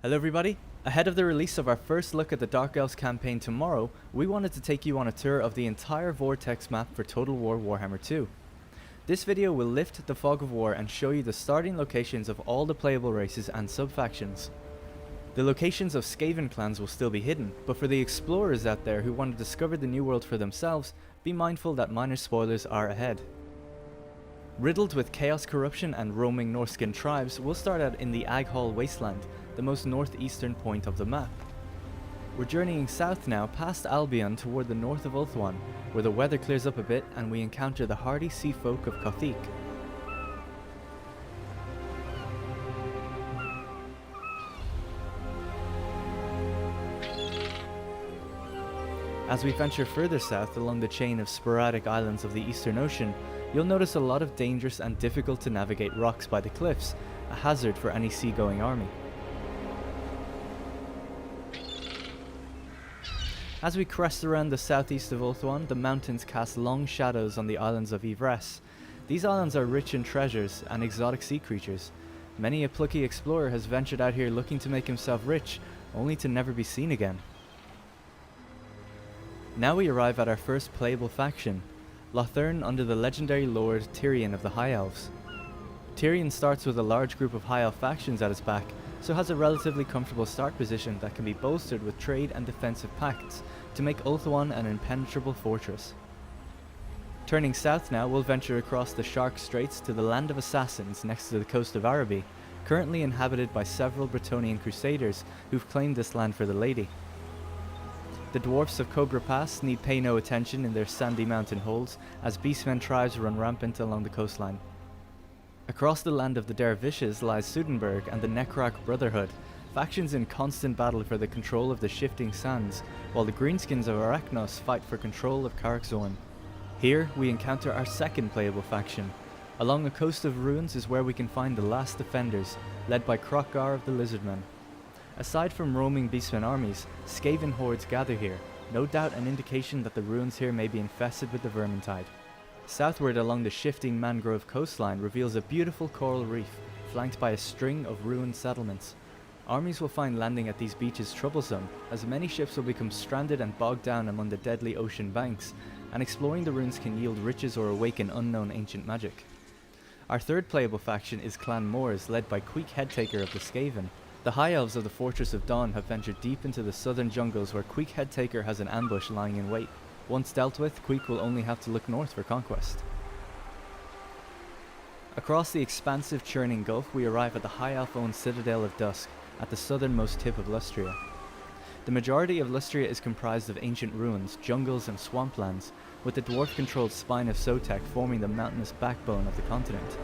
Hello everybody! Ahead of the release of our first look at the Dark Elves campaign tomorrow, we wanted to take you on a tour of the entire Vortex map for Total War Warhammer 2. This video will lift the fog of war and show you the starting locations of all the playable races and sub-factions. The locations of Skaven clans will still be hidden, but for the explorers out there who want to discover the new world for themselves, be mindful that minor spoilers are ahead. Riddled with chaos, corruption and roaming Norskin tribes, we'll start out in the Aghall Wasteland, the most northeastern point of the map. We're journeying south now past Albion toward the north of Ulthuan, where the weather clears up a bit and we encounter the hardy sea folk of Kothic. As we venture further south along the chain of sporadic islands of the Eastern Ocean, you'll notice a lot of dangerous and difficult to navigate rocks by the cliffs, a hazard for any seagoing army. As we crest around the southeast of Ulthuan, the mountains cast long shadows on the islands of Yvresse. These islands are rich in treasures and exotic sea creatures. Many a plucky explorer has ventured out here looking to make himself rich, only to never be seen again. Now we arrive at our first playable faction, Lothern under the legendary lord Tyrion of the High Elves. Tyrion starts with a large group of High Elf factions at his back, so has a relatively comfortable start position that can be bolstered with trade and defensive pacts to make Ulthuan an impenetrable fortress. Turning south now, we'll venture across the Shark Straits to the Land of Assassins next to the coast of Araby, currently inhabited by several Bretonnian crusaders who've claimed this land for the Lady. The dwarfs of Cobra Pass need pay no attention in their sandy mountain holes as beastmen tribes run rampant along the coastline. Across the land of the Dervishes lies Sudenburg and the Necrarch Brotherhood, factions in constant battle for the control of the shifting sands, while the Greenskins of Arachnos fight for control of Karak-Zorn. Here we encounter our second playable faction. Along the coast of ruins is where we can find the last defenders, led by Krokgar of the Lizardmen. Aside from roaming beastmen armies, Skaven hordes gather here, no doubt an indication that the ruins here may be infested with the Vermintide. Southward along the shifting mangrove coastline reveals a beautiful coral reef, flanked by a string of ruined settlements. Armies will find landing at these beaches troublesome, as many ships will become stranded and bogged down among the deadly ocean banks, and exploring the ruins can yield riches or awaken unknown ancient magic. Our third playable faction is Clan Moors, led by Queek Headtaker of the Skaven. The High Elves of the Fortress of Dawn have ventured deep into the southern jungles where Queek Headtaker has an ambush lying in wait. Once dealt with, Queek will only have to look north for conquest. Across the expansive churning gulf we arrive at the High Elf-owned Citadel of Dusk, at the southernmost tip of Lustria. The majority of Lustria is comprised of ancient ruins, jungles and swamplands, with the dwarf-controlled spine of Sotek forming the mountainous backbone of the continent.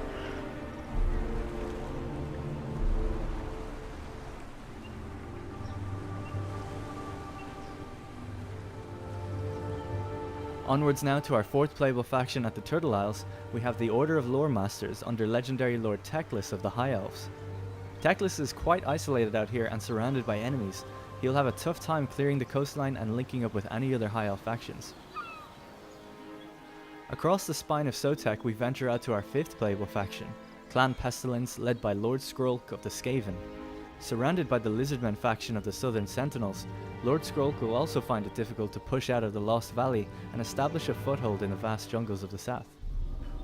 Onwards now to our fourth playable faction at the Turtle Isles, we have the Order of Lore Masters under legendary Lord Teclis of the High Elves. Teclis is quite isolated out here and surrounded by enemies. He'll have a tough time clearing the coastline and linking up with any other High Elf factions. Across the spine of Sotek we venture out to our fifth playable faction, Clan Pestilence led by Lord Skrolk of the Skaven. Surrounded by the Lizardmen faction of the Southern Sentinels, Lord Skrolk will also find it difficult to push out of the Lost Valley and establish a foothold in the vast jungles of the south.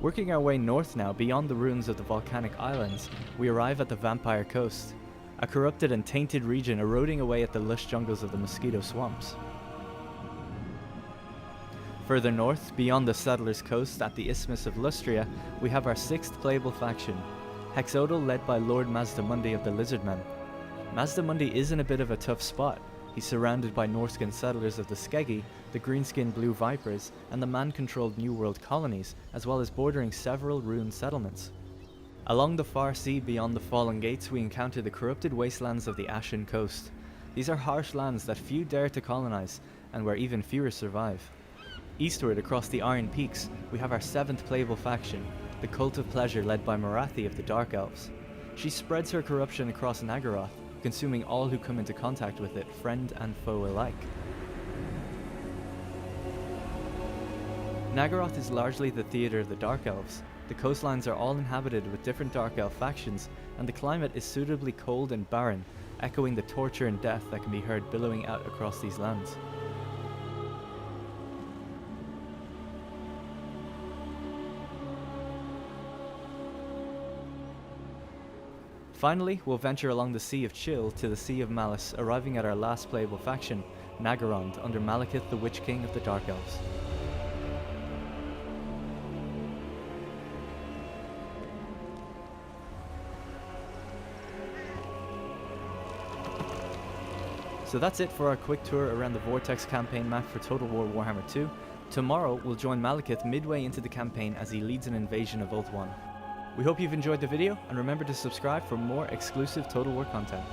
Working our way north now beyond the ruins of the volcanic islands, we arrive at the Vampire Coast, a corrupted and tainted region eroding away at the lush jungles of the Mosquito Swamps. Further north, beyond the Settlers' Coast at the Isthmus of Lustria, we have our sixth playable faction, Hexodal led by Lord Mazdamundi of the Lizardmen. Mazdamundi is in a bit of a tough spot. He's surrounded by Norskin settlers of the Skeggi, the Greenskin Blue Vipers, and the man-controlled New World colonies, as well as bordering several ruined settlements. Along the far sea beyond the Fallen Gates we encounter the corrupted wastelands of the Ashen Coast. These are harsh lands that few dare to colonize, and where even fewer survive. Eastward across the Iron Peaks, we have our seventh playable faction, the Cult of Pleasure led by Morathi of the Dark Elves. She spreads her corruption across Naggaroth, consuming all who come into contact with it, friend and foe alike. Naggaroth is largely the theatre of the Dark Elves, The coastlines are all inhabited with different Dark Elf factions, and the climate is suitably cold and barren, echoing the torture and death that can be heard billowing out across these lands. Finally, we'll venture along the Sea of Chill to the Sea of Malice, arriving at our last playable faction, Naggarond, under Malekith, the Witch King of the Dark Elves. So that's it for our quick tour around the Vortex campaign map for Total War Warhammer 2. Tomorrow, we'll join Malekith midway into the campaign as he leads an invasion of Ulthuan. We hope you've enjoyed the video, and remember to subscribe for more exclusive Total War content.